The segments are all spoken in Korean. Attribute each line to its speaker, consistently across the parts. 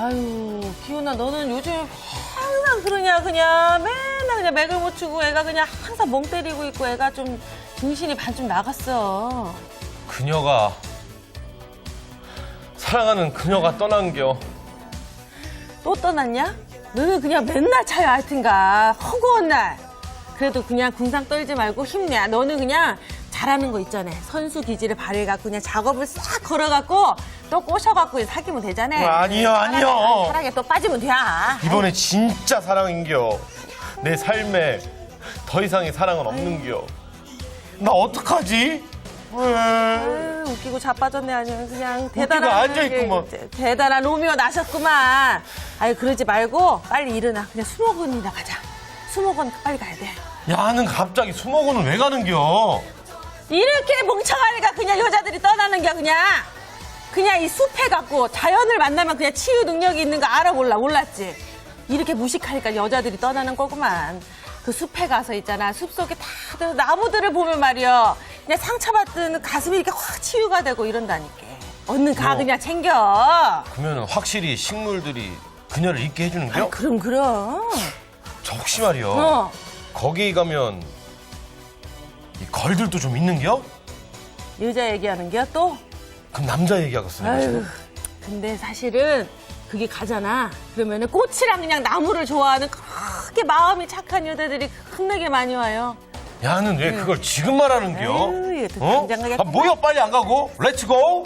Speaker 1: 아유, 기훈아, 너는 요즘 항상 그러냐, 그냥. 맨날 그냥 맥을 못 추고 애가 그냥 항상 멍 때리고 있고 애가 좀 정신이 반쯤 나갔어.
Speaker 2: 그녀가 사랑하는 그녀가 떠난겨.
Speaker 1: 또 떠났냐? 너는 그냥 맨날 차요, 하여튼가. 허구한 날. 그래도 그냥 궁상 떨지 말고 힘내. 너는 그냥 잘하는 거 있잖아. 선수 기질을 발휘해갖고 그냥 작업을 싹 걸어갖고 또 꼬셔갖고 사귀면 되잖아.
Speaker 2: 아니요.
Speaker 1: 사랑에 또 빠지면 돼.
Speaker 2: 이번에 진짜 사랑인겨. 내 삶에 더 이상의 사랑은 없는겨. 나 어떡하지?
Speaker 1: 아유, 웃기고 자빠졌네. 아주 그냥
Speaker 2: 웃기고
Speaker 1: 대단한
Speaker 2: 앉아있구먼.
Speaker 1: 대단한 로미오 나셨구만. 아유, 그러지 말고 빨리 일어나. 그냥 수목원이나 가자. 수목원 빨리 가야 돼.
Speaker 2: 야는 갑자기 수목원은 왜 가는겨?
Speaker 1: 이렇게 멍청하니까 그냥 여자들이 떠나는 게 그냥 이 숲에 갖고 자연을 만나면 그냥 치유 능력이 있는 거 알아 몰랐지? 이렇게 무식하니까 여자들이 떠나는 거구만. 그 숲에 가서 있잖아. 숲속에 다 나무들을 보면 말이야. 그냥 상처받은 가슴이 이렇게 확 치유가 되고 이런다니까. 얼른 가 그냥 챙겨.
Speaker 2: 그러면 확실히 식물들이 그녀를 잊게 해주는겨?
Speaker 1: 아, 그럼.
Speaker 2: 저 혹시 말이요.
Speaker 1: 어.
Speaker 2: 거기 가면 이 걸들도 좀 있는겨?
Speaker 1: 여자 얘기하는 게 또?
Speaker 2: 그럼 남자 얘기하겠어요.
Speaker 1: 아유,
Speaker 2: 지금?
Speaker 1: 근데 사실은 그게 가잖아. 그러면은 꽃이랑 그냥 나무를 좋아하는 그렇게 마음이 착한 여자들이 겁나게 많이 와요.
Speaker 2: 야는 왜 그걸 지금 말하는겨?
Speaker 1: 아유, 이거 당장 가겠구나.
Speaker 2: 뭐야 빨리 안 가고? 렛츠고!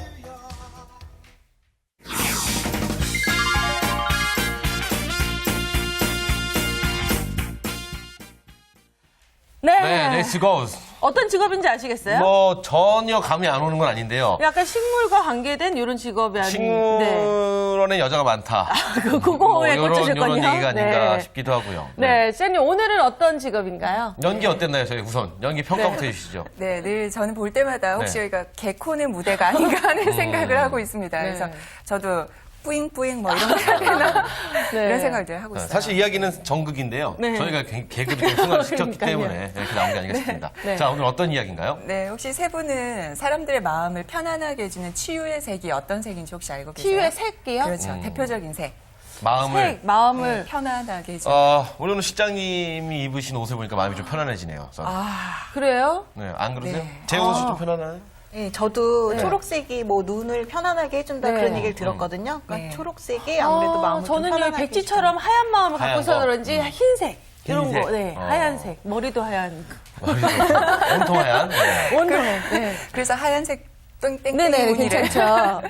Speaker 2: 네, 렛츠고!
Speaker 1: 어떤 직업인지 아시겠어요?
Speaker 2: 뭐 전혀 감이 안 오는 건 아닌데요.
Speaker 1: 약간 식물과 관계된 이런 직업이 아닌.
Speaker 2: 식물원에 여자가 많다.
Speaker 1: 그거 왜 꽂으실
Speaker 2: 이런
Speaker 1: 거냐?
Speaker 2: 얘기가 아닌가 싶기도 하고요.
Speaker 1: 네, 쌤님 오늘은 어떤 직업인가요?
Speaker 2: 연기 어땠나요? 저희 우선 연기 평가부터 해주시죠.
Speaker 3: 네, 늘 저는 볼 때마다 혹시
Speaker 2: 네.
Speaker 3: 여기가 개콘의 무대가 아닌가 하는 생각을 하고 있습니다.
Speaker 1: 네.
Speaker 3: 그래서 저도 뿌잉뿌잉 뭐 이런 거 해야 되나
Speaker 1: 네.
Speaker 3: 이런 생각들 하고 있어요.
Speaker 2: 사실 이야기는 정극인데요.
Speaker 1: 네.
Speaker 2: 저희가 개그를 좀 승화시켰기
Speaker 1: 그러니까요.
Speaker 2: 때문에 이렇게 나온 게 아닌가 싶습니다.
Speaker 1: 네.
Speaker 2: 자, 오늘 어떤 이야기인가요?
Speaker 3: 네, 혹시 세 분은 사람들의 마음을 편안하게 해주는 치유의 색이 어떤 색인지 혹시 알고 계세요?
Speaker 1: 치유의 색이요?
Speaker 3: 그렇죠. 대표적인 색.
Speaker 2: 마음을.
Speaker 1: 마음을.
Speaker 3: 편안하게 해주는.
Speaker 2: 오늘은 실장님이 입으신 옷을 보니까 마음이 좀 편안해지네요. 저는.
Speaker 1: 그래요?
Speaker 2: 네, 안 그러세요?
Speaker 3: 네.
Speaker 2: 제 옷이 좀 편안해요?
Speaker 4: 네, 저도 초록색이 뭐 눈을 편안하게 해준다
Speaker 1: 네.
Speaker 4: 그런 얘기를 들었거든요. 그러니까
Speaker 3: 네.
Speaker 4: 초록색이 아무래도 마음을 좀
Speaker 1: 저는 이
Speaker 4: 편안하게
Speaker 1: 백지처럼 하얀 마음을
Speaker 2: 하얀
Speaker 1: 갖고서
Speaker 2: 거?
Speaker 1: 그런지 흰색. 이런
Speaker 2: 흰색.
Speaker 1: 거, 네. 하얀색. 머리도 하얀.
Speaker 2: 온통 하얀? 네.
Speaker 1: 온도네. 네.
Speaker 3: 그래서 하얀색 땡땡땡
Speaker 1: 네네,
Speaker 3: 무늬를.
Speaker 1: 괜찮죠.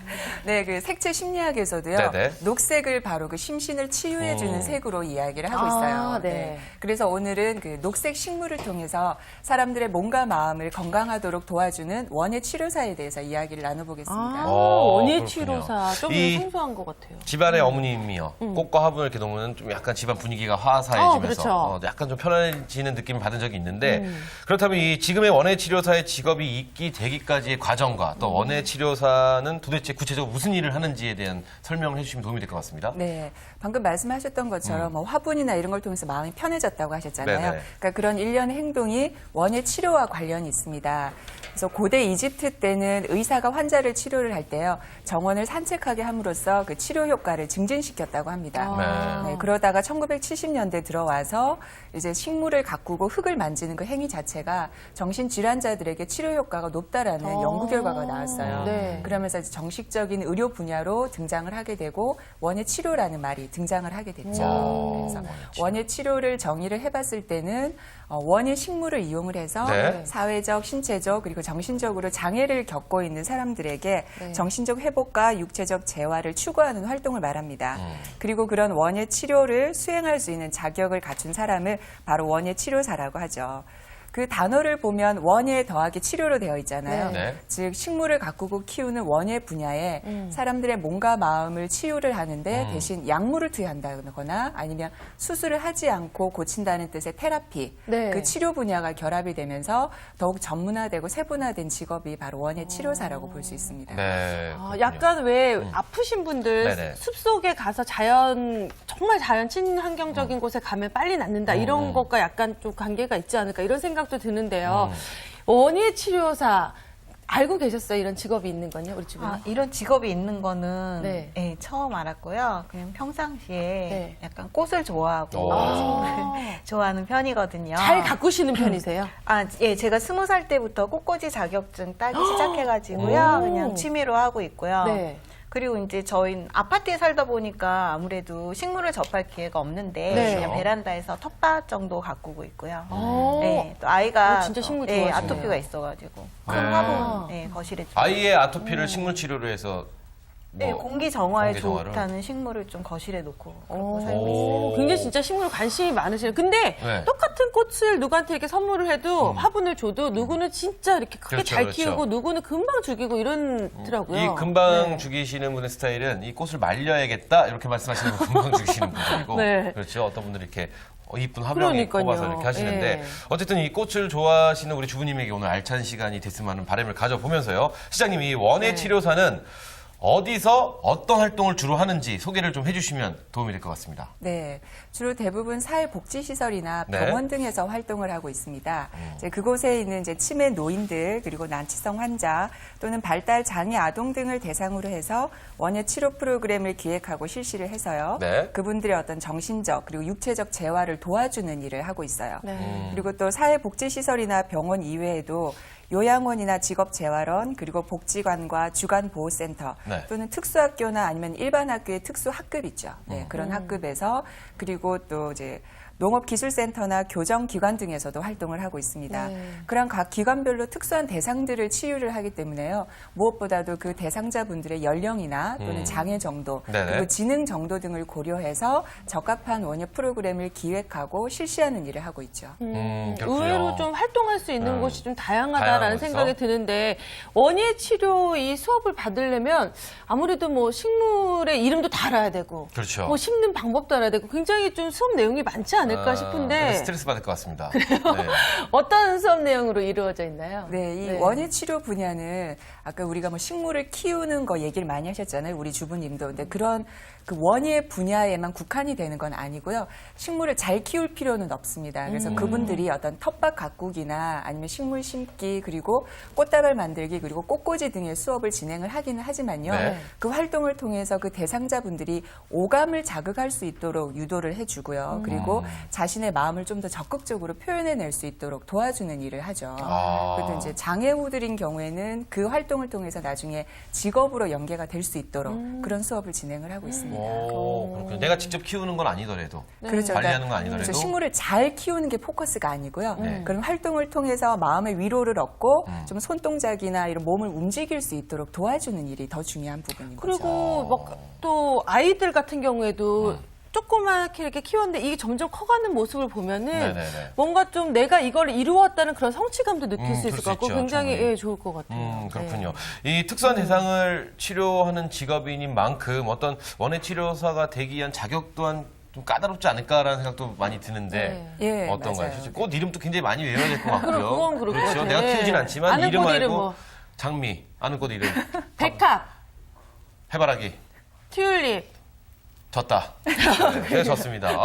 Speaker 3: 네, 그 색채 심리학에서도요.
Speaker 2: 네네.
Speaker 3: 녹색을 바로 그 심신을 치유해주는 색으로 이야기를 하고 있어요.
Speaker 1: 네.
Speaker 3: 그래서 오늘은 그 녹색 식물을 통해서 사람들의 몸과 마음을 건강하도록 도와주는 원예 치료사에 대해서 이야기를 나눠보겠습니다.
Speaker 1: 원예
Speaker 2: 그렇군요.
Speaker 1: 치료사. 좀
Speaker 2: 이-
Speaker 1: 생소한 것 같아요.
Speaker 2: 집안의 어머님이요. 꽃과 화분을 이렇게 놓으면 좀 약간 집안 분위기가 화사해지면서
Speaker 1: 그렇죠.
Speaker 2: 약간 좀 편안해지는 느낌을 받은 적이 있는데 그렇다면 이 지금의 원예 치료사의 직업이 있기 되기까지의 과정과 또 원예 치료사는 도대체 구체적으로 무슨 일을 하는지에 대한 설명을 해주시면 도움이 될 것 같습니다.
Speaker 3: 네, 방금 말씀하셨던 것처럼 뭐 화분이나 이런 걸 통해서 마음이 편해졌다고 하셨잖아요.
Speaker 2: 네네.
Speaker 3: 그러니까 그런 일련의 행동이 원예 치료와 관련이 있습니다. 그래서 고대 이집트 때는 의사가 환자를 치료를 할 때요, 정원을 산책하게 함으로써 그 치료 효과를 증진시켰다고 합니다. 네, 그러다가 1970년대 들어와서 이제 식물을 가꾸고 흙을 만지는 그 행위 자체가 정신질환자들에게 치료 효과가 높다라는 연구 결과가 나왔어요.
Speaker 1: 네.
Speaker 3: 그러면서 이제 정식적인 의료 분야로 등장을 하게 되고 원예 치료라는 말이 등장을 하게 됐죠. 그래서 원예 치료를 정의를 해봤을 때는 원예 식물을 이용을 해서
Speaker 2: 네.
Speaker 3: 사회적, 신체적 그리고 정신적으로 장애를 겪고 있는 사람들에게 정신적 회복과 육체적 재활을 추구하는 활동을 말합니다. 그리고 그런 원예 치료를 수행할 수 있는 자격을 갖춘 사람을 바로 원예 치료사라고 하죠. 그 단어를 보면 원예 더하기 치료로 되어 있잖아요.
Speaker 2: 네.
Speaker 3: 즉 식물을 가꾸고 키우는 원예 분야에 사람들의 몸과 마음을 치유를 하는데 대신 약물을 투여한다거나 아니면 수술을 하지 않고 고친다는 뜻의 테라피,
Speaker 1: 네.
Speaker 3: 그 치료 분야가 결합이 되면서 더욱 전문화되고 세분화된 직업이 바로 원예 치료사라고 볼 수 있습니다.
Speaker 2: 네.
Speaker 1: 약간 왜 아프신 분들
Speaker 2: 네네.
Speaker 1: 숲속에 가서 정말 자연 친환경적인 곳에 가면 빨리 낫는다. 이런 것과 약간 좀 관계가 있지 않을까 이런 생각도 드는데요. 원예 치료사. 알고 계셨어요? 이런 직업이 있는 건요, 우리 주변에?
Speaker 4: 이런 직업이 있는 거는
Speaker 1: 네.
Speaker 4: 예, 처음 알았고요. 그냥 평상시에
Speaker 1: 네.
Speaker 4: 약간 꽃을 좋아하고
Speaker 2: 오.
Speaker 4: 좋아하는 편이거든요.
Speaker 1: 잘 가꾸시는 편이세요?
Speaker 4: 예, 제가 20살 때부터 꽃꽂이 자격증 따기 시작해가지고요.
Speaker 1: 오.
Speaker 4: 그냥 취미로 하고 있고요.
Speaker 1: 네.
Speaker 4: 그리고 이제 저희 아파트에 살다 보니까 아무래도 식물을 접할 기회가 없는데
Speaker 1: 네.
Speaker 4: 그냥 베란다에서 텃밭 정도 가꾸고 있고요.
Speaker 1: 오.
Speaker 4: 네, 또 아이가
Speaker 1: 진짜 식물
Speaker 4: 예,
Speaker 1: 좋아하시네요.
Speaker 4: 아토피가 있어가지고 큰
Speaker 2: 네.
Speaker 4: 화분 예, 거실에 좀
Speaker 2: 아이의 아토피를 식물 치료로 해서
Speaker 4: 네,
Speaker 2: 뭐
Speaker 4: 공기 정화에
Speaker 2: 공기 정화를?
Speaker 4: 좋다는 식물을 좀 거실에 놓고 그러고
Speaker 1: 오,
Speaker 4: 살고 있어요.
Speaker 1: 굉장히 진짜 식물에 관심이 많으시네요. 근데
Speaker 2: 네.
Speaker 1: 똑같은 꽃을 누구한테 이렇게 선물을 해도 화분을 줘도 누구는 진짜 이렇게 크게
Speaker 2: 그렇죠,
Speaker 1: 잘
Speaker 2: 그렇죠.
Speaker 1: 키우고 누구는 금방 죽이고 이러더라고요.
Speaker 2: 이 금방
Speaker 1: 네.
Speaker 2: 죽이시는 분의 스타일은 이 꽃을 말려야겠다 이렇게 말씀하시는 분 금방 죽이시는 분들이고
Speaker 1: 네.
Speaker 2: 그렇죠. 어떤 분들이 이렇게 이쁜 화병에
Speaker 1: 그러니까요.
Speaker 2: 꼽아서 이렇게 하시는데
Speaker 1: 예.
Speaker 2: 어쨌든 이 꽃을 좋아하시는 우리 주부님에게 오늘 알찬 시간이 됐으면 하는 바람을 가져보면서요. 시장님 이 원예
Speaker 1: 네.
Speaker 2: 치료사는 어디서 어떤 활동을 주로 하는지 소개를 좀 해주시면 도움이 될 것 같습니다.
Speaker 3: 네, 주로 대부분 사회복지시설이나
Speaker 2: 네.
Speaker 3: 병원 등에서 활동을 하고 있습니다. 이제 그곳에 있는 이제 치매 노인들 그리고 난치성 환자 또는 발달 장애 아동 등을 대상으로 해서 원예 치료 프로그램을 기획하고 실시를 해서요.
Speaker 2: 네.
Speaker 3: 그분들의 어떤 정신적 그리고 육체적 재활을 도와주는 일을 하고 있어요.
Speaker 1: 네.
Speaker 3: 그리고 또 사회복지시설이나 병원 이외에도 요양원이나 직업재활원 그리고 복지관과 주간보호센터
Speaker 2: 네.
Speaker 3: 또는 특수학교나 아니면 일반 학교의 특수학급 있죠. 네, 그런 학급에서 그리고 또 이제 농업기술센터나 교정기관 등에서도 활동을 하고 있습니다.
Speaker 1: 네.
Speaker 3: 그런 각 기관별로 특수한 대상들을 치유를 하기 때문에요. 무엇보다도 그 대상자분들의 연령이나 또는 장애 정도
Speaker 2: 네네.
Speaker 3: 그리고 지능 정도 등을 고려해서 적합한 원예 프로그램을 기획하고 실시하는 일을 하고 있죠.
Speaker 2: 그렇군요.
Speaker 1: 의외로 좀 활동할 수 있는 곳이 좀 다양하다라는
Speaker 2: 다양하고
Speaker 1: 생각이
Speaker 2: 있어?
Speaker 1: 드는데 원예 치료 이 수업을 받으려면 아무래도 뭐 식물의 이름도 다 알아야 되고
Speaker 2: 그렇죠.
Speaker 1: 뭐 심는 방법도 알아야 되고 굉장히 좀 수업 내용이 많지 않을까
Speaker 2: 아,
Speaker 1: 싶은데
Speaker 2: 스트레스 받을 것 같습니다. 네.
Speaker 1: 어떤 수업 내용으로 이루어져 있나요?
Speaker 3: 네, 이 원예 치료 분야는 아까 우리가 뭐 식물을 키우는 거 얘기를 많이 하셨잖아요. 우리 주부님도. 근데 그런 그 원예 분야에만 국한이 되는 건 아니고요. 식물을 잘 키울 필요는 없습니다. 그래서 그분들이 어떤 텃밭 가꾸기나 아니면 식물 심기 그리고 꽃다발 만들기 그리고 꽃꽂이 등의 수업을 진행을 하기는 하지만요.
Speaker 2: 네.
Speaker 3: 그 활동을 통해서 그 대상자분들이 오감을 자극할 수 있도록 유도를 해주고요. 그리고 자신의 마음을 좀 더 적극적으로 표현해낼 수 있도록 도와주는 일을 하죠.
Speaker 2: 아.
Speaker 3: 그래도 이제 장애우들인 경우에는 그 활동을 통해서 나중에 직업으로 연계가 될 수 있도록 그런 수업을 진행을 하고 있습니다.
Speaker 2: 오, 그렇군요. 내가 직접 키우는 건 아니더라도
Speaker 3: 그렇죠.
Speaker 2: 관리하는 건 아니더라도
Speaker 3: 그렇죠. 식물을 잘 키우는 게 포커스가 아니고요.
Speaker 2: 네.
Speaker 3: 그런 활동을 통해서 마음의 위로를 얻고 좀 손동작이나 이런 몸을 움직일 수 있도록 도와주는 일이 더 중요한 부분인 거죠.
Speaker 1: 그리고 막 또 아이들 같은 경우에도 조그맣게 이렇게 키웠는데 이게 점점 커가는 모습을 보면은
Speaker 2: 네네네.
Speaker 1: 뭔가 좀 내가 이걸 이루었다는 그런 성취감도 느낄 수
Speaker 2: 그럴
Speaker 1: 있을
Speaker 2: 수
Speaker 1: 것 같고
Speaker 2: 있죠,
Speaker 1: 굉장히
Speaker 2: 충분히.
Speaker 1: 예, 좋을 것 같아요.
Speaker 2: 그렇군요. 이 특수한 대상을 치료하는 직업인인 만큼 어떤 원예 치료사가 되기 위한 자격 또한 좀 까다롭지 않을까라는 생각도 많이 드는데
Speaker 3: 네. 예,
Speaker 2: 어떤가요?
Speaker 3: 맞아요.
Speaker 2: 사실 꽃 이름도 굉장히 많이 외워야 될 것 같고요.
Speaker 1: 그건 그럴 것
Speaker 2: 그렇죠.
Speaker 1: 같아요.
Speaker 2: 내가 키우진
Speaker 1: 예.
Speaker 2: 않지만
Speaker 1: 아는
Speaker 2: 이름
Speaker 1: 꽃
Speaker 2: 알고
Speaker 1: 이름 뭐.
Speaker 2: 장미, 아는 꽃 이름,
Speaker 1: 백합,
Speaker 2: 해바라기,
Speaker 1: 튤립.
Speaker 2: 졌다. 네, 졌습니다.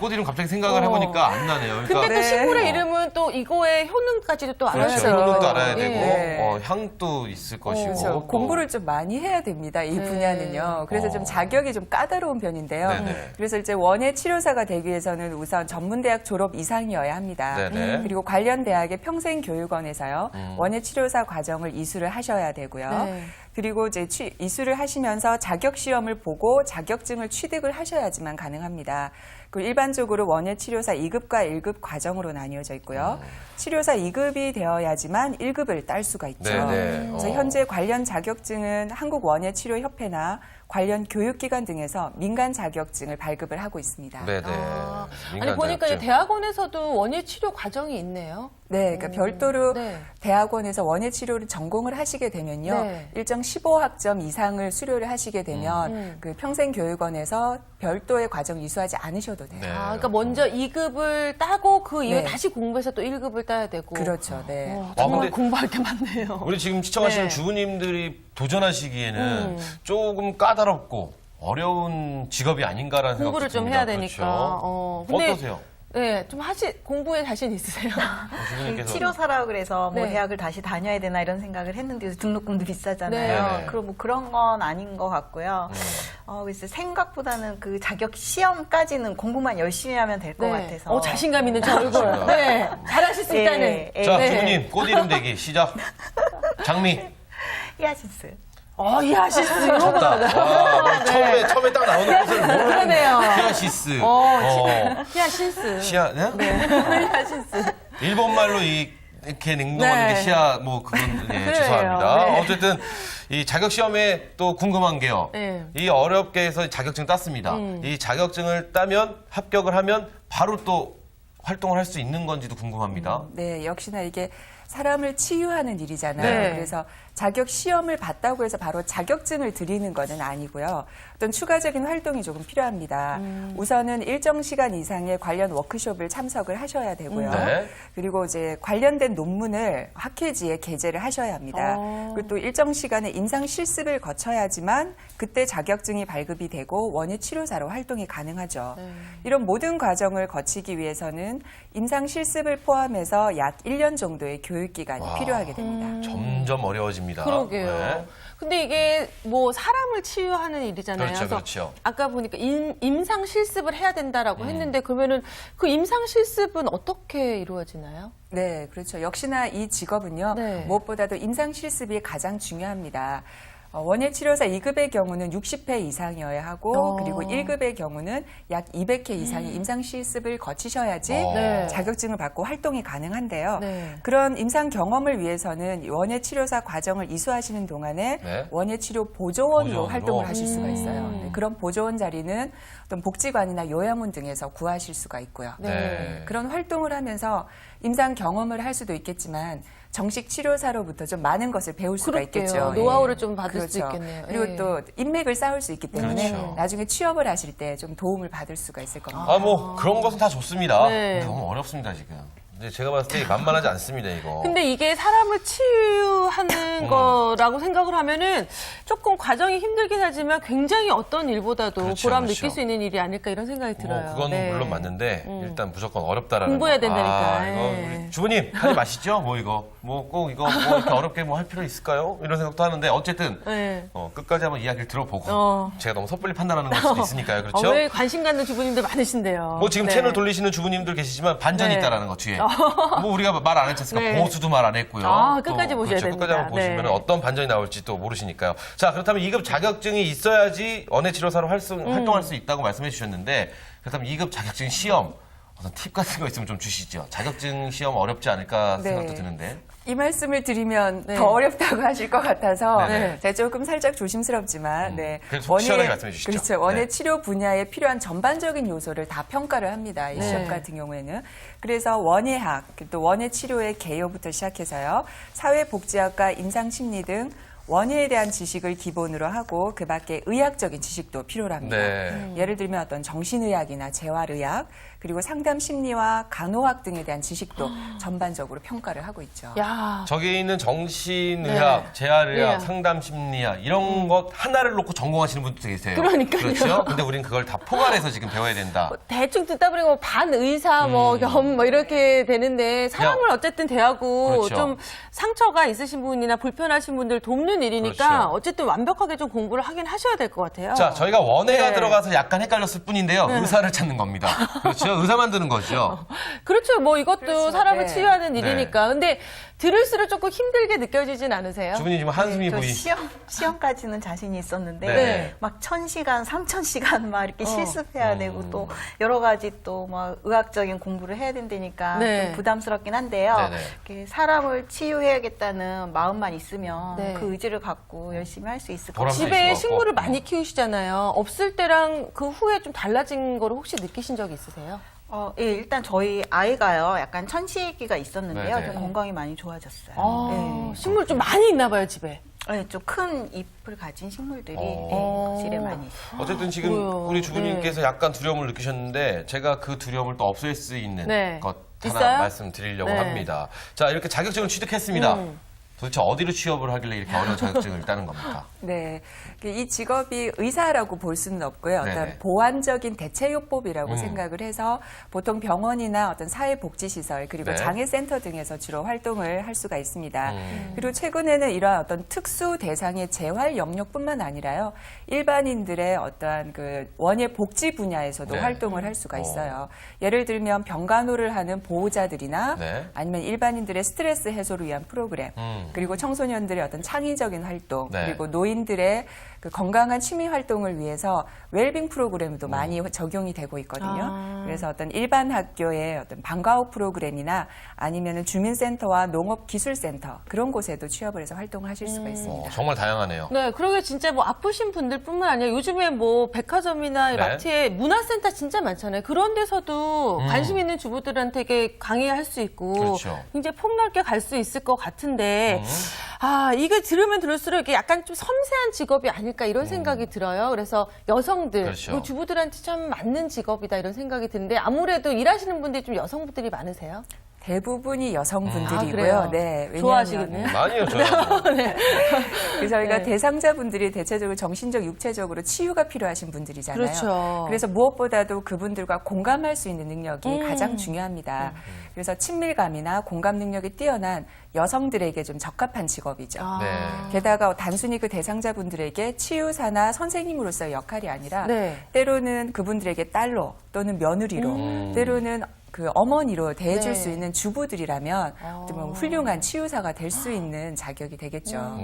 Speaker 2: 꽃 이름 갑자기 생각을 해보니까 안 나네요.
Speaker 1: 근데
Speaker 2: 그러니까
Speaker 1: 또 식물의 이름은 또 이거의 효능까지도 또 알아야
Speaker 2: 그렇죠.
Speaker 1: 돼요.
Speaker 2: 효능도 알아야
Speaker 1: 예.
Speaker 2: 되고 향도 있을 것이고
Speaker 3: 그렇죠.
Speaker 2: 또
Speaker 3: 공부를 좀 많이 해야 됩니다. 이 분야는요. 그래서 좀 자격이 좀 까다로운 편인데요.
Speaker 2: 네네.
Speaker 3: 그래서 이제 원예 치료사가 되기 위해서는 우선 전문대학 졸업 이상이어야 합니다.
Speaker 2: 네네.
Speaker 3: 그리고 관련 대학의 평생교육원에서요. 원예 치료사 과정을 이수를 하셔야 되고요.
Speaker 1: 네.
Speaker 3: 그리고 이제 이수를 하시면서 자격 시험을 보고 자격증을 취득을 하셔야지만 가능합니다. 그 일반적으로 원예 치료사 2급과 1급 과정으로 나뉘어져 있고요. 치료사 2급이 되어야지만 1급을 딸 수가 있죠.
Speaker 2: 네네.
Speaker 3: 그래서 현재 관련 자격증은 한국원예치료협회나 관련 교육기관 등에서 민간 자격증을 발급을 하고 있습니다.
Speaker 2: 네네.
Speaker 1: 아니
Speaker 2: 민간
Speaker 1: 보니까 이제
Speaker 2: 자격증.
Speaker 1: 대학원에서도 원예 치료 과정이 있네요.
Speaker 3: 네, 그러니까 별도로
Speaker 1: 네.
Speaker 3: 대학원에서 원예치료를 전공을 하시게 되면요.
Speaker 1: 네.
Speaker 3: 일정 15학점 이상을 수료를 하시게 되면 그 평생교육원에서 별도의 과정 이수하지 않으셔도 돼요.
Speaker 2: 네.
Speaker 1: 그러니까 먼저 2급을 따고 그 이후에
Speaker 3: 네.
Speaker 1: 다시 공부해서 또 1급을 따야 되고.
Speaker 3: 그렇죠. 네.
Speaker 1: 정말
Speaker 2: 근데
Speaker 1: 공부할 게 많네요.
Speaker 2: 우리 지금 시청하시는
Speaker 1: 네.
Speaker 2: 주부님들이 도전하시기에는 조금 까다롭고 어려운 직업이 아닌가라는 생각도
Speaker 1: 공부를 좀
Speaker 2: 듭니다.
Speaker 1: 해야 되니까.
Speaker 2: 그렇죠.
Speaker 1: 근데
Speaker 2: 어떠세요?
Speaker 1: 네, 좀 공부에 자신 있으세요?
Speaker 2: 주부님께서
Speaker 4: 치료사라고 그래서 뭐
Speaker 1: 네.
Speaker 4: 대학을 다시 다녀야 되나 이런 생각을 했는데 등록금도 비싸잖아요.
Speaker 2: 네.
Speaker 4: 그럼 뭐 그런 건 아닌 것 같고요. 그래서 생각보다는 그 자격 시험까지는 공부만 열심히 하면 될 것 같아서.
Speaker 1: 자신감 있는 저 얼굴.
Speaker 2: 맞습니다.
Speaker 1: 네, 잘하실 수 있다는.
Speaker 4: 예.
Speaker 2: 자,
Speaker 1: 네.
Speaker 2: 주부님 꽃 이름 대기 시작. 장미.
Speaker 4: 히아신스.
Speaker 1: 히아시스 이런 거.
Speaker 2: 자, 와, 처음에 딱 나오는 것을 모르는
Speaker 1: 그러네요.
Speaker 2: 히아시스.
Speaker 1: 히아신스.
Speaker 2: 시아, 네?
Speaker 1: 히아신스.
Speaker 2: 일본말로 이렇게 냉동하는
Speaker 1: 네.
Speaker 2: 게 시아, 뭐, 그건, 예,
Speaker 1: 그래요.
Speaker 2: 죄송합니다.
Speaker 1: 네.
Speaker 2: 어쨌든, 이 자격시험에 또 궁금한 게요.
Speaker 1: 네.
Speaker 2: 이 어렵게 해서 자격증 땄습니다. 이 자격증을 따면, 합격을 하면, 바로 또 활동을 할 수 있는 건지도 궁금합니다.
Speaker 3: 네, 역시나 이게 사람을 치유하는 일이잖아요.
Speaker 1: 네.
Speaker 3: 그래서 자격 시험을 봤다고 해서 바로 자격증을 드리는 것은 아니고요. 어떤 추가적인 활동이 조금 필요합니다. 우선은 일정 시간 이상의 관련 워크숍을 참석을 하셔야 되고요.
Speaker 2: 네.
Speaker 3: 그리고 이제 관련된 논문을 학회지에 게재를 하셔야 합니다. 그리고 또 일정 시간의 임상 실습을 거쳐야지만 그때 자격증이 발급이 되고 원예 치료사로 활동이 가능하죠. 이런 모든 과정을 거치기 위해서는 임상 실습을 포함해서 약 1년 정도의 교육 기간이 필요하게 됩니다.
Speaker 2: 점점 어려워집니다.
Speaker 1: 그러게요.
Speaker 2: 네.
Speaker 1: 근데 이게 뭐 사람을 치유하는 일이잖아요.
Speaker 2: 그렇죠,
Speaker 1: 그래서
Speaker 2: 그렇죠.
Speaker 1: 아까 보니까 임상 실습을 해야 된다라고 했는데 그러면은 그 임상 실습은 어떻게 이루어지나요?
Speaker 3: 네, 그렇죠. 역시나 이 직업은요,
Speaker 1: 네.
Speaker 3: 무엇보다도 임상 실습이 가장 중요합니다. 원예 치료사 2급의 경우는 60회 이상이어야 하고, 그리고 1급의 경우는 약 200회 이상의 임상 실습을 거치셔야지
Speaker 1: 네.
Speaker 3: 자격증을 받고 활동이 가능한데요.
Speaker 1: 네.
Speaker 3: 그런 임상 경험을 위해서는 원예 치료사 과정을 이수하시는 동안에
Speaker 2: 네.
Speaker 3: 원예 치료 보조원으로
Speaker 2: 보조원으로.
Speaker 3: 활동을 하실 수가 있어요. 네, 그런 보조원 자리는 어떤 복지관이나 요양원 등에서 구하실 수가 있고요.
Speaker 2: 네.
Speaker 3: 그런 활동을 하면서 임상 경험을 할 수도 있겠지만 정식 치료사로부터 좀 많은 것을 배울 수가
Speaker 1: 그럴게요.
Speaker 3: 있겠죠.
Speaker 1: 노하우를
Speaker 3: 예.
Speaker 1: 좀 받을 수 있겠네요.
Speaker 3: 그리고
Speaker 1: 예.
Speaker 3: 또 인맥을 쌓을 수 있기 때문에
Speaker 2: 그렇죠.
Speaker 3: 나중에 취업을 하실 때 좀 도움을 받을 수가 있을 겁니다.
Speaker 2: 아, 뭐, 그런 것은 다 좋습니다.
Speaker 1: 네.
Speaker 2: 너무 어렵습니다, 지금. 이제 제가 봤을 때 만만하지 않습니다, 이거.
Speaker 1: 근데 이게 사람을 치유하는 거라고 생각을 하면은 조금 과정이 힘들긴 하지만 굉장히 어떤 일보다도
Speaker 2: 그렇죠,
Speaker 1: 보람
Speaker 2: 그렇죠.
Speaker 1: 느낄 수 있는 일이 아닐까 이런 생각이 들어요.
Speaker 2: 뭐 그건
Speaker 1: 네.
Speaker 2: 물론 맞는데 일단 무조건 어렵다라는
Speaker 1: 공부해야
Speaker 2: 거.
Speaker 1: 된다니까.
Speaker 2: 아, 이거
Speaker 1: 예.
Speaker 2: 우리 주부님 하지 마시죠. 뭐 이거 뭐 꼭 이거 뭐 이렇게 어렵게 뭐 할 필요 있을까요? 이런 생각도 하는데 어쨌든
Speaker 1: 네.
Speaker 2: 끝까지 한번 이야기를 들어보고
Speaker 1: 어.
Speaker 2: 제가 너무 섣불리 판단하는 걸 수도 있으니까요. 그렇죠?
Speaker 1: 왜 관심 갖는 주부님들 많으신데요?
Speaker 2: 뭐 지금
Speaker 1: 네.
Speaker 2: 채널 돌리시는 주부님들 계시지만 반전이
Speaker 1: 네.
Speaker 2: 있다라는 거 뒤에. 뭐 우리가 말 안 했지 않습니까?
Speaker 1: 네.
Speaker 2: 보수도 말 안 했고요.
Speaker 1: 아, 끝까지
Speaker 2: 또,
Speaker 1: 보셔야
Speaker 2: 그렇죠. 끝까지
Speaker 1: 됩니다.
Speaker 2: 한번 보시면
Speaker 1: 네.
Speaker 2: 어떤 반전이 나올지 또 모르시니까요. 자, 그렇다면 2급 자격증이 있어야지 원예치료사로 활동할 수 있다고 말씀해 주셨는데 그렇다면 2급 자격증 시험 어떤 팁 같은 거 있으면 좀 주시죠. 자격증 시험 어렵지 않을까 생각도
Speaker 3: 네.
Speaker 2: 드는데.
Speaker 3: 이 말씀을 드리면
Speaker 1: 네.
Speaker 3: 더 어렵다고 하실 것 같아서
Speaker 2: 네네.
Speaker 3: 제가 조금 살짝 조심스럽지만 네.
Speaker 2: 그래서 속 시원하게 말씀해 주시죠.
Speaker 3: 그렇죠. 원예
Speaker 2: 네.
Speaker 3: 치료 분야에 필요한 전반적인 요소를 다 평가를 합니다. 이
Speaker 1: 네.
Speaker 3: 시험 같은 경우에는. 그래서 원예학, 또 원예 치료의 개요부터 시작해서요. 사회복지학과 임상심리 등 원예에 대한 지식을 기본으로 하고 그 밖에 의학적인 지식도 필요로 합니다.
Speaker 2: 네.
Speaker 3: 예를 들면 어떤 정신의학이나 재활의학, 그리고 상담심리와 간호학 등에 대한 지식도 전반적으로 평가를 하고 있죠.
Speaker 1: 야,
Speaker 2: 저기 있는 정신의학,
Speaker 1: 네.
Speaker 2: 재활의학,
Speaker 1: 네.
Speaker 2: 상담심리학 이런 것 하나를 놓고 전공하시는 분도 계세요.
Speaker 1: 그러니까요.
Speaker 2: 그렇죠? 근데 우리는 그걸 다 포괄해서 지금 배워야 된다.
Speaker 1: 대충 듣다 보니까 뭐 반 의사 겸 이렇게 되는데 사람을 어쨌든 대하고
Speaker 2: 그렇죠.
Speaker 1: 좀 상처가 있으신 분이나 불편하신 분들 돕는 일이니까
Speaker 2: 그렇죠.
Speaker 1: 어쨌든 완벽하게 좀 공부를 하긴 하셔야 될 것 같아요.
Speaker 2: 자, 저희가 원예가
Speaker 1: 네.
Speaker 2: 들어가서 약간 헷갈렸을 뿐인데요. 의사를 찾는 겁니다. 그렇죠? 의사 만드는 거죠.
Speaker 1: 그렇죠. 뭐 이것도
Speaker 3: 그렇죠.
Speaker 1: 사람을
Speaker 3: 네.
Speaker 1: 치유하는 일이니까. 근데 들을수록 조금 힘들게 느껴지진 않으세요?
Speaker 2: 주부님 지금 한숨이
Speaker 4: 저
Speaker 2: 보이.
Speaker 4: 시험까지는 자신이 있었는데
Speaker 2: 네.
Speaker 4: 막 1000시간, 3000시간 막 이렇게 실습해야 되고 또 여러 가지 또 막 의학적인 공부를 해야 된다니까
Speaker 1: 네.
Speaker 4: 좀 부담스럽긴 한데요.
Speaker 2: 네네.
Speaker 4: 이렇게 사람을 치유해야겠다는 마음만 있으면
Speaker 1: 네.
Speaker 4: 그 의지를 갖고 열심히 할 수 있을 것
Speaker 2: 보람
Speaker 4: 같아요.
Speaker 2: 있을 것
Speaker 1: 집에
Speaker 2: 같고.
Speaker 1: 식물을 많이 키우시잖아요. 없을 때랑 그 후에 좀 달라진 거를 혹시 느끼신 적 있으세요?
Speaker 4: 예, 일단 저희 아이가요, 약간 천식기가 있었는데요.
Speaker 2: 네네.
Speaker 4: 좀 건강이 많이 좋아졌어요.
Speaker 1: 아,
Speaker 4: 네.
Speaker 1: 식물 좀 많이 있나 봐요, 집에.
Speaker 4: 네, 좀 큰 잎을 가진 식물들이
Speaker 2: 어.
Speaker 4: 거실에 많이 있어요.
Speaker 2: 어쨌든 지금
Speaker 1: 뭐요?
Speaker 2: 우리 주부님께서 약간 두려움을 느끼셨는데 제가 그 두려움을 또 없앨 수 있는
Speaker 1: 네.
Speaker 2: 것 하나
Speaker 1: 있어요?
Speaker 2: 말씀드리려고
Speaker 1: 네.
Speaker 2: 합니다. 자, 이렇게 자격증을 취득했습니다. 도대체 어디로 취업을 하길래 이렇게 어려운 자격증을 따는 겁니까?
Speaker 3: 네. 이 직업이 의사라고 볼 수는 없고요. 어떤
Speaker 2: 네네.
Speaker 3: 보완적인 대체요법이라고 생각을 해서 보통 병원이나 어떤 사회복지시설 그리고
Speaker 2: 네.
Speaker 3: 장애센터 등에서 주로 활동을 할 수가 있습니다. 그리고 최근에는 이러한 어떤 특수 대상의 재활 영역뿐만 아니라요. 일반인들의 어떠한 그 원예 복지 분야에서도
Speaker 2: 네.
Speaker 3: 활동을 할 수가 있어요. 예를 들면 병간호를 하는 보호자들이나
Speaker 2: 네.
Speaker 3: 아니면 일반인들의 스트레스 해소를 위한 프로그램 그리고 청소년들의 어떤 창의적인 활동
Speaker 2: 네.
Speaker 3: 그리고 노인들의 그 건강한 취미 활동을 위해서 웰빙 프로그램도 많이 적용이 되고 있거든요. 그래서 어떤 일반 학교의 어떤 방과후 프로그램이나 아니면은 주민센터와 농업기술센터 그런 곳에도 취업을 해서 활동을 하실 수가 있습니다.
Speaker 2: 정말 다양하네요.
Speaker 1: 네, 그러게 진짜 뭐 아프신 분들뿐만 아니라 요즘에 뭐 백화점이나
Speaker 2: 네.
Speaker 1: 마트에 문화센터 진짜 많잖아요. 그런 데서도 관심 있는 주부들한테 이게 강의할 수 있고
Speaker 2: 그렇죠.
Speaker 1: 굉장히 폭넓게 갈 수 있을 것 같은데 아, 이게 들으면 들을수록 이게 약간 좀 섬세한 직업이 아닐까 이런 생각이 들어요. 그래서 여성들,
Speaker 2: 그렇죠.
Speaker 1: 뭐 주부들한테 참 맞는 직업이다 이런 생각이 드는데 아무래도 일하시는 분들이 좀 여성분들이 많으세요?
Speaker 3: 대부분이
Speaker 1: 아,
Speaker 3: 여성분들이고요.
Speaker 1: 그래요?
Speaker 3: 네, 왜냐하면
Speaker 1: 좋아하시겠네요.
Speaker 2: 많이요, 저요.
Speaker 3: 그래서 저희가
Speaker 1: 네.
Speaker 3: 대상자분들이 대체적으로 정신적, 육체적으로 치유가 필요하신 분들이잖아요.
Speaker 1: 그렇죠.
Speaker 3: 그래서 무엇보다도 그분들과 공감할 수 있는 능력이 가장 중요합니다. 그래서 친밀감이나 공감 능력이 뛰어난 여성들에게 좀 적합한 직업이죠.
Speaker 1: 아.
Speaker 2: 네.
Speaker 3: 게다가 단순히 그 대상자분들에게 치유사나 선생님으로서의 역할이 아니라
Speaker 1: 네.
Speaker 3: 때로는 그분들에게 딸로 또는 며느리로 때로는 그 어머니로 대해줄
Speaker 1: 네.
Speaker 3: 수 있는 주부들이라면 좀 훌륭한 치유사가 될 수 있는 자격이 되겠죠.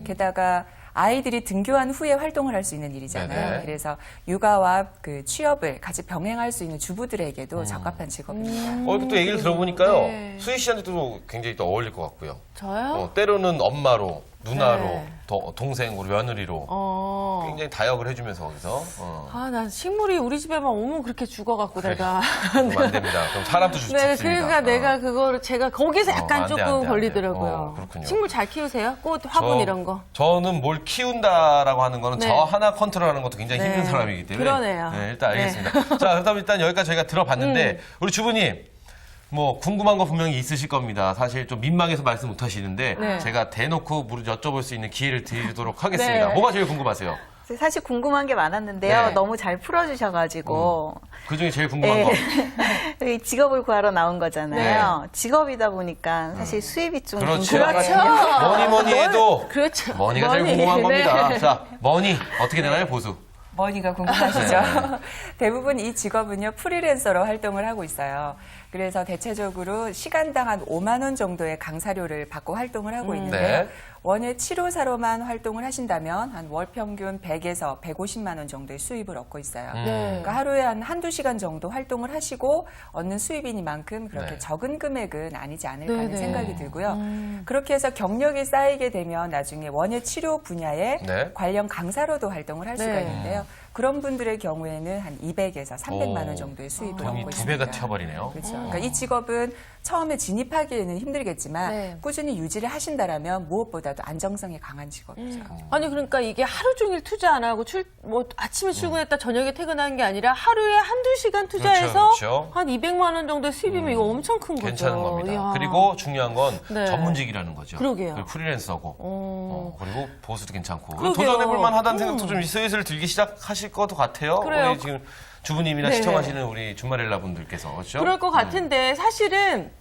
Speaker 3: 게다가 아이들이 등교한 후에 활동을 할 수 있는 일이잖아요.
Speaker 2: 네네.
Speaker 3: 그래서 육아와 그 취업을 같이 병행할 수 있는 주부들에게도 적합한 직업입니다.
Speaker 2: 또 얘기를 들어보니까요.
Speaker 1: 네.
Speaker 2: 수희 씨한테도 굉장히 또 어울릴 것 같고요.
Speaker 1: 저요?
Speaker 2: 때로는 엄마로, 누나로,
Speaker 1: 네.
Speaker 2: 동생으로, 며느리로 굉장히 다역을 해주면서 거기서.
Speaker 1: 아, 난 식물이 우리 집에만 오면 그렇게 죽어갖고 내가.
Speaker 2: 그러면 안 됩니다. 그럼 사람도 죽습니다.
Speaker 1: 네, 그러니까 내가 그거를 제가 거기서 약간
Speaker 2: 안 돼,
Speaker 1: 조금
Speaker 2: 안 돼, 안 돼.
Speaker 1: 걸리더라고요.
Speaker 2: 그렇군요.
Speaker 1: 식물 잘 키우세요? 꽃, 화분 이런 거.
Speaker 2: 저는 뭘 키운다라고 하는 거는
Speaker 1: 네.
Speaker 2: 저 하나 컨트롤하는 것도 굉장히
Speaker 1: 네.
Speaker 2: 힘든 사람이기 때문에.
Speaker 1: 그러네요.
Speaker 2: 네, 일단 알겠습니다. 자, 그렇다면 일단 여기까지 저희가 들어봤는데 우리 주부님. 뭐 궁금한 거 분명히 있으실 겁니다. 사실 좀 민망해서 말씀 못 하시는데
Speaker 1: 네.
Speaker 2: 제가 대놓고 여쭤볼 수 있는 기회를 드리도록 하겠습니다.
Speaker 1: 네.
Speaker 2: 뭐가 제일 궁금하세요?
Speaker 4: 사실 궁금한 게 많았는데요.
Speaker 2: 네.
Speaker 4: 너무 잘 풀어주셔가지고.
Speaker 2: 그중에 제일 궁금한
Speaker 4: 네.
Speaker 2: 거.
Speaker 4: 여기 직업을 구하러 나온 거잖아요. 직업이다 보니까 사실 수입이 좀
Speaker 2: 그렇죠.
Speaker 4: 궁금하거든요.
Speaker 2: 뭐니 해도
Speaker 1: 그렇죠.
Speaker 2: 머니가 제일
Speaker 1: 머니.
Speaker 2: 궁금한
Speaker 1: 네.
Speaker 2: 겁니다. 자, 머니 어떻게 되나요, 보수?
Speaker 3: 머니가 궁금하시죠? 대부분 이 직업은요, 프리랜서로 활동을 하고 있어요. 그래서 대체적으로 시간당 한 5만 원 정도의 강사료를 받고 활동을 하고 있는데요.
Speaker 2: 네.
Speaker 3: 원예 치료사로만 활동을 하신다면 한 월 평균 100에서 150만 원 정도의 수입을 얻고 있어요.
Speaker 1: 네.
Speaker 3: 그러니까 하루에 한 한두 시간 정도 활동을 하시고 얻는 수입이니만큼 그렇게
Speaker 2: 네.
Speaker 3: 적은 금액은 아니지 않을까
Speaker 1: 네네.
Speaker 3: 하는 생각이 들고요. 그렇게 해서 경력이 쌓이게 되면 나중에 원예 치료 분야에
Speaker 2: 네.
Speaker 3: 관련 강사로도 활동을 할 수가
Speaker 1: 네.
Speaker 3: 있는데요. 그런 분들의 경우에는 한 200에서 300만 원 정도의 수입을
Speaker 2: 돈이
Speaker 3: 얻고
Speaker 2: 두
Speaker 3: 있습니다.
Speaker 2: 배가 튀어버리네요.
Speaker 3: 그렇죠. 그러니까 이 직업은 처음에 진입하기에는 힘들겠지만
Speaker 1: 네.
Speaker 3: 꾸준히 유지를 하신다라면 무엇보다도 안정성이 강한 직업이죠.
Speaker 1: 아니 그러니까 이게 하루 종일 투자 안 하고 뭐 아침에 출근했다 저녁에 퇴근하는 게 아니라 하루에 한두 시간 투자해서
Speaker 2: 그렇죠.
Speaker 1: 한 200만 원 정도의 수입이면 이거 엄청 큰 거죠.
Speaker 2: 괜찮은 겁니다.
Speaker 1: 이야.
Speaker 2: 그리고 중요한 건
Speaker 1: 네.
Speaker 2: 전문직이라는 거죠.
Speaker 1: 그러게요.
Speaker 2: 그리고 프리랜서고 그리고 보수도 괜찮고
Speaker 1: 그러게요.
Speaker 2: 도전해볼 만하다는 생각도 좀 슬슬 들기 시작하실 것도 같아요.
Speaker 1: 그래요.
Speaker 2: 우리 지금 주부님이나
Speaker 1: 네.
Speaker 2: 시청하시는 우리 주말엘라 분들께서 그렇죠?
Speaker 1: 그럴 것 같은데 사실은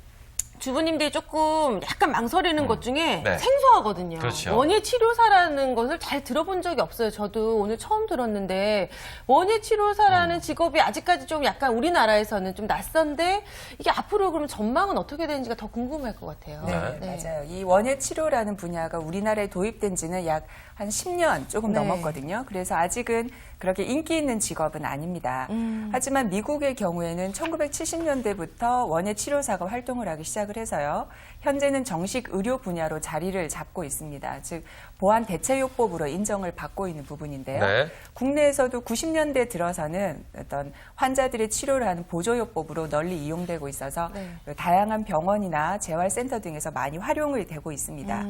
Speaker 1: 주부님들이 조금 약간 망설이는 것 중에
Speaker 2: 네.
Speaker 1: 생소하거든요.
Speaker 2: 그렇죠.
Speaker 1: 원예 치료사라는 것을 잘 들어본 적이 없어요. 저도 오늘 처음 들었는데 원예 치료사라는 직업이 아직까지 좀 약간 우리나라에서는 좀 낯선데 이게 앞으로 그러면 전망은 어떻게 되는지가 더 궁금할 것 같아요.
Speaker 3: 네, 맞아요. 이 원예 치료라는 분야가 우리나라에 도입된 지는 약 한 10년 조금
Speaker 1: 네.
Speaker 3: 넘었거든요. 그래서 아직은 그렇게 인기 있는 직업은 아닙니다. 하지만 미국의 경우에는 1970년대부터 원예 치료사가 활동을 하기 시작을 해서요. 현재는 정식 의료 분야로 자리를 잡고 있습니다. 즉 보안 대체요법으로 인정을 받고 있는 부분인데요.
Speaker 2: 네.
Speaker 3: 국내에서도 90년대 들어서는 어떤 환자들의 치료를 하는 보조요법으로 널리 이용되고 있어서
Speaker 1: 네.
Speaker 3: 다양한 병원이나 재활센터 등에서 많이 활용이 되고 있습니다.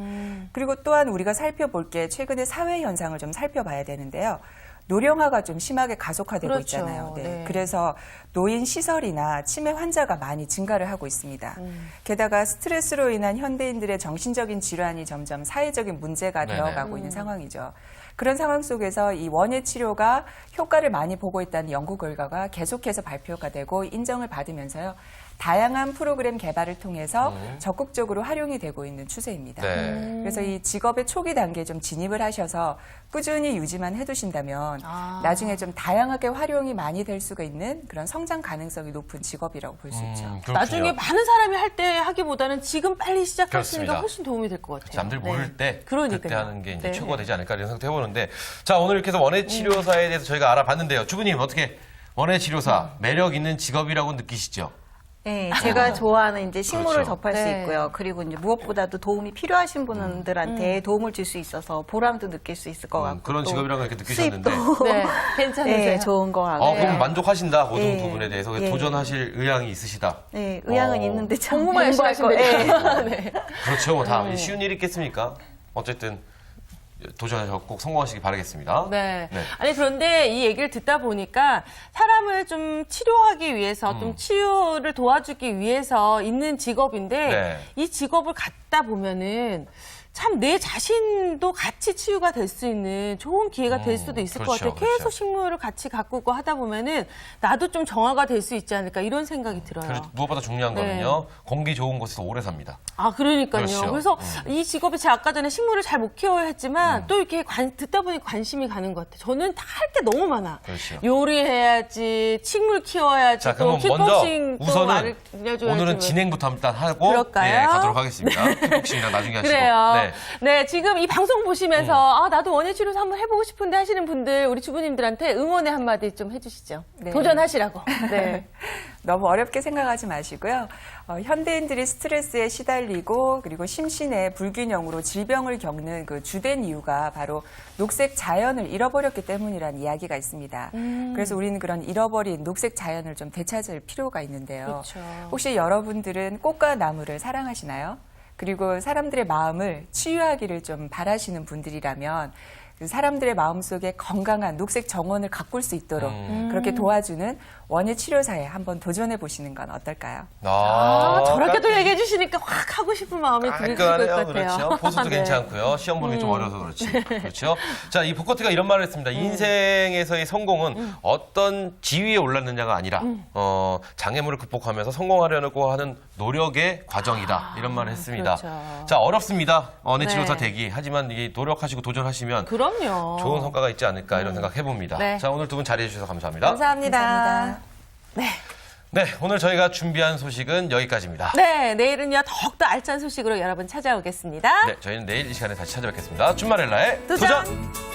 Speaker 3: 그리고 또한 우리가 살펴볼 게 최근의 사회 현상을 좀 살펴봐야 되는데요. 노령화가 좀 심하게 가속화되고
Speaker 1: 그렇죠.
Speaker 3: 있잖아요.
Speaker 1: 네.
Speaker 3: 그래서 노인 시설이나 치매 환자가 많이 증가를 하고 있습니다. 게다가 스트레스로 인한 현대인들의 정신적인 질환이 점점 사회적인 문제가
Speaker 2: 네네.
Speaker 3: 되어가고 있는 상황이죠. 그런 상황 속에서 이 원예 치료가 효과를 많이 보고 있다는 연구 결과가 계속해서 발표가 되고 인정을 받으면서요. 다양한 프로그램 개발을 통해서 적극적으로 활용이 되고 있는 추세입니다.
Speaker 2: 네.
Speaker 3: 그래서 이 직업의 초기 단계에 좀 진입을 하셔서 꾸준히 유지만 해두신다면 나중에 좀 다양하게 활용이 많이 될 수가 있는 그런 성장 가능성이 높은 직업이라고 볼 수 있죠.
Speaker 2: 그렇군요.
Speaker 1: 나중에 많은 사람이 할 때 하기보다는 지금 빨리 시작하시는
Speaker 2: 그렇습니다.
Speaker 1: 게 훨씬 도움이 될 것 같아요.
Speaker 2: 남들 모를 때
Speaker 1: 그러니까요.
Speaker 2: 그때 하는 게 이제
Speaker 1: 네.
Speaker 2: 최고가 되지 않을까 이런 생각도 해보는데 자 오늘 이렇게 해서 원예 치료사에 대해서 저희가 알아봤는데요. 주부님 어떻게 원예 치료사 매력 있는 직업이라고 느끼시죠?
Speaker 4: 네, 제가 좋아하는 이제 식물을
Speaker 2: 그렇죠.
Speaker 4: 접할 수
Speaker 1: 네.
Speaker 4: 있고요. 그리고 이제 무엇보다도 도움이 필요하신 분들한테 도움을 줄 수 있어서 보람도 느낄 수 있을 것 같고
Speaker 2: 그런
Speaker 4: 또
Speaker 2: 직업이라고 이렇게 느끼셨는데
Speaker 4: 수입도
Speaker 1: 네, 괜찮으세요?
Speaker 4: 네, 좋은 것 같고요.
Speaker 2: 그럼 만족하신다 모든
Speaker 4: 예.
Speaker 2: 부분에 대해서
Speaker 4: 예.
Speaker 2: 도전하실 의향이 있으시다.
Speaker 4: 네, 의향은
Speaker 2: 어.
Speaker 4: 있는데 참
Speaker 1: 공부만 열심히 하시면
Speaker 4: 거- 예.
Speaker 1: 돼요. 네.
Speaker 2: 그렇죠. 뭐 다 쉬운 일 있겠습니까? 어쨌든 도전하셔서 꼭 성공하시기 바라겠습니다.
Speaker 1: 네.
Speaker 2: 네.
Speaker 1: 아니, 그런데 이 얘기를 듣다 보니까 사람을 좀 치료하기 위해서, 좀 치유를 도와주기 위해서 있는 직업인데,
Speaker 2: 네.
Speaker 1: 이 직업을 갖다 보면은 참 내 자신도 같이 치유가 될 수 있는 좋은 기회가 될 수도 있을 것
Speaker 2: 그렇죠,
Speaker 1: 같아요. 계속
Speaker 2: 그렇죠.
Speaker 1: 식물을 같이 가꾸고 하다 보면은 나도 좀 정화가 될 수 있지 않을까 이런 생각이 들어요.
Speaker 2: 그리고 무엇보다 중요한
Speaker 1: 네.
Speaker 2: 거는요. 공기 좋은 곳에서 오래 삽니다.
Speaker 1: 아, 그러니까요.
Speaker 2: 그렇죠.
Speaker 1: 그래서 이 직업이 제가 아까 전에 식물을 잘 못 키워야 했지만 또 이렇게 듣다 보니 관심이 가는 것 같아요. 저는 다 할 게 너무 많아.
Speaker 2: 그렇죠.
Speaker 1: 요리해야지, 식물 키워야지,
Speaker 2: 자,
Speaker 1: 또
Speaker 2: 그럼 먼저
Speaker 1: 킥복싱 또
Speaker 2: 우선은
Speaker 1: 알려줘야지.
Speaker 2: 오늘은 진행부터 일단 하고
Speaker 1: 그럴까요?
Speaker 2: 예, 가도록 하겠습니다. 킥복싱이랑 나중에 하시고.
Speaker 1: 그래요.
Speaker 2: 네.
Speaker 1: 네, 지금 이 방송 보시면서 아, 나도 원예치료사 한번 해보고 싶은데 하시는 분들 우리 주부님들한테 응원의 한마디 좀 해주시죠.
Speaker 3: 네.
Speaker 1: 도전하시라고. 네.
Speaker 3: 너무 어렵게 생각하지 마시고요. 현대인들이 스트레스에 시달리고 그리고 심신의 불균형으로 질병을 겪는 그 주된 이유가 바로 녹색 자연을 잃어버렸기 때문이라는 이야기가 있습니다. 그래서 우리는 그런 잃어버린 녹색 자연을 좀 되찾을 필요가 있는데요.
Speaker 1: 그렇죠.
Speaker 3: 혹시 여러분들은 꽃과 나무를 사랑하시나요? 그리고 사람들의 마음을 치유하기를 좀 바라시는 분들이라면 사람들의 마음속에 건강한 녹색 정원을 가꿀 수 있도록 그렇게 도와주는 원예 치료사에 한번 도전해 보시는 건 어떨까요?
Speaker 1: 아, 저렇게도 얘기해 주시니까 확 하고 싶은 마음이 들으실 것
Speaker 2: 깔끔하네요.
Speaker 1: 같아요.
Speaker 2: 그렇죠. 포스도
Speaker 1: 네.
Speaker 2: 괜찮고요. 시험 보는 게 좀 어려서 그렇지. 그렇죠. 자, 이 보커트가 이런 말을 했습니다. 인생에서의 성공은 어떤 지위에 올랐느냐가 아니라 장애물을 극복하면서 성공하려고 하는 노력의 과정이다. 이런 말을 했습니다.
Speaker 1: 그렇죠.
Speaker 2: 자, 어렵습니다. 원예
Speaker 1: 네.
Speaker 2: 치료사 되기. 하지만 이 노력하시고 도전하시면
Speaker 1: 그럼요.
Speaker 2: 좋은 성과가 있지 않을까 이런 생각 해봅니다.
Speaker 1: 네.
Speaker 2: 자, 오늘 두 분 자리해 주셔서 감사합니다.
Speaker 3: 감사합니다.
Speaker 2: 네, 오늘 저희가 준비한 소식은 여기까지입니다.
Speaker 1: 네, 내일은요 더욱더 알찬 소식으로 여러분 찾아오겠습니다.
Speaker 2: 네, 저희는 내일 이 시간에 다시 찾아뵙겠습니다. 준마렐라의
Speaker 1: 도전!
Speaker 2: 도전!